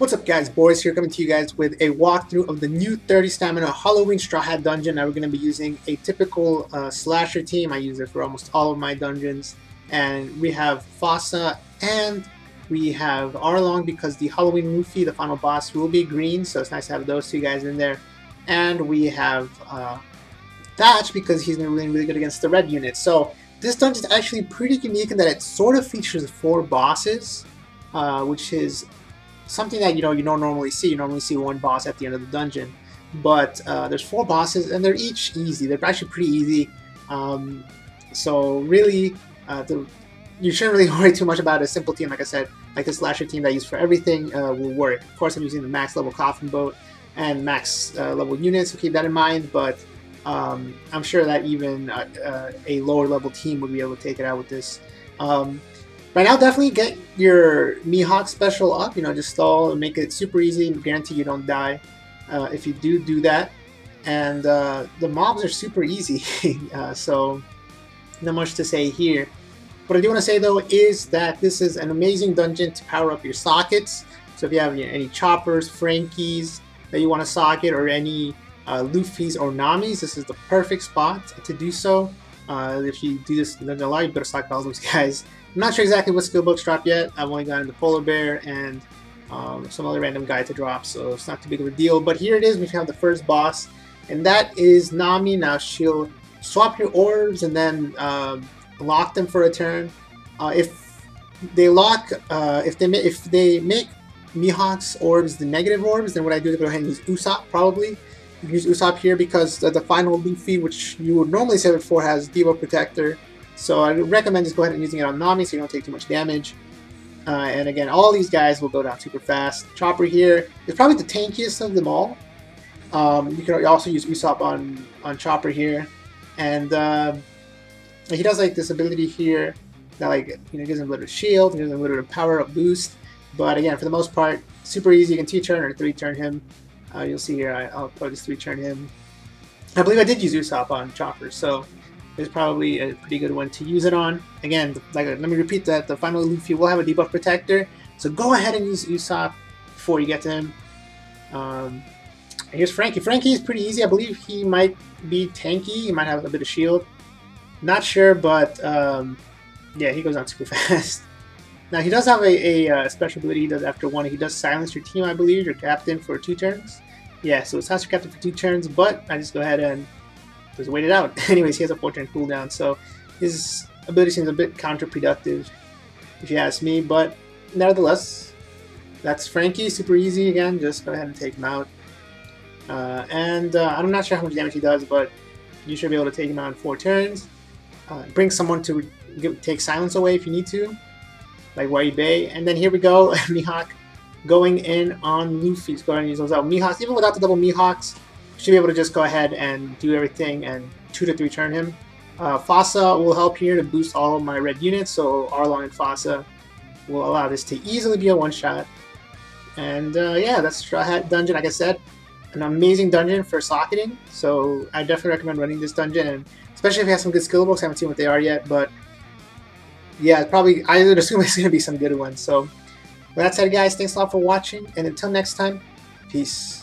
What's up guys, Boris here coming to you guys with a walkthrough of the new 30 stamina Halloween Strawhat dungeon. Now we're going to be using a typical slasher team. I use it for almost all of my dungeons. And we have Fossa and we have Arlong because the Halloween Luffy, the final boss, will be green. So it's nice to have those two guys in there. And we have Thatch because he's been really good against the red unit. So this dungeon is actually pretty unique in that it sort of features 4 bosses, which is something that you don't normally see. You normally see one boss at the end of the dungeon, but there's 4 bosses and they're each easy. They're actually pretty easy. So really, you shouldn't really worry too much about a simple team. Like I said, like this slasher team that I use for everything will work. Of course, I'm using the max level coffin boat and max level units, so keep that in mind. But I'm sure that even a lower level team would be able to take it out with this. Right now, definitely get your Mihawk special up. Just stall and make it super easy and guarantee you don't die if you do that. And the mobs are super easy, so not much to say here. What I do want to say though is that this is an amazing dungeon to power up your sockets. So if you have any choppers, Frankies that you want to socket, or any Luffy's or Nami's, this is the perfect spot to do so. If you do this dungeon a lot, you better socket all those guys. I'm not sure exactly what skill books drop yet. I've only gotten the Polar Bear and some other random guy to drop, so it's not too big of a deal. But here it is, we have the first boss, and that is Nami. Now she'll swap your orbs and then lock them for a turn. If they make Mihawk's orbs the negative orbs, then what I do is go ahead and use Usopp. Probably you can use Usopp here because the final Luffy, which you would normally save it for, has Devo Protector. So I recommend just go ahead and using it on Nami so you don't take too much damage. And again, all these guys will go down super fast. Chopper here is probably the tankiest of them all. You can also use Usopp on Chopper here. And he does like this ability here that gives him a little shield, gives him a little power up boost. But again, for the most part, super easy. You can 2-turn or 3-turn him. You'll see here, I'll probably just 3-turn him. I believe I did use Usopp on Chopper, so is probably a pretty good one to use it on. Again, let me repeat that the final Luffy will have a debuff protector, so go ahead and use Usopp before you get to him. Here's Frankie. Frankie is pretty easy. I believe he might be tanky. He might have a bit of shield. Not sure, but yeah, he goes on super fast. Now he does have a special ability he does after 1. He does silence your team, I believe, your captain for 2 turns. Yeah, so it's not your captain for 2 turns, but I just go ahead and just wait it out. Anyways, he has a 4-turn cooldown, so his ability seems a bit counterproductive, if you ask me. But nevertheless, that's Frankie. Super easy again. Just go ahead and take him out. I'm not sure how much damage he does, but you should be able to take him out in 4 turns. Bring someone to take silence away if you need to, like Whitebeard. And then here we go, Mihawk going in on Luffy's. Go ahead and use those out. Mihawks, even without the double Mihawks, should be able to just go ahead and do everything and 2 to 3-turn him. Fossa will help here to boost all of my red units, so Arlong and Fossa will allow this to easily be a one-shot. And yeah, that's Strawhat dungeon. Like I said, an amazing dungeon for socketing, so I definitely recommend running this dungeon, and especially if you have some good skill books. I haven't seen what they are yet, but yeah, probably I would assume it's going to be some good ones. So with that said, guys, thanks a lot for watching, and until next time, peace.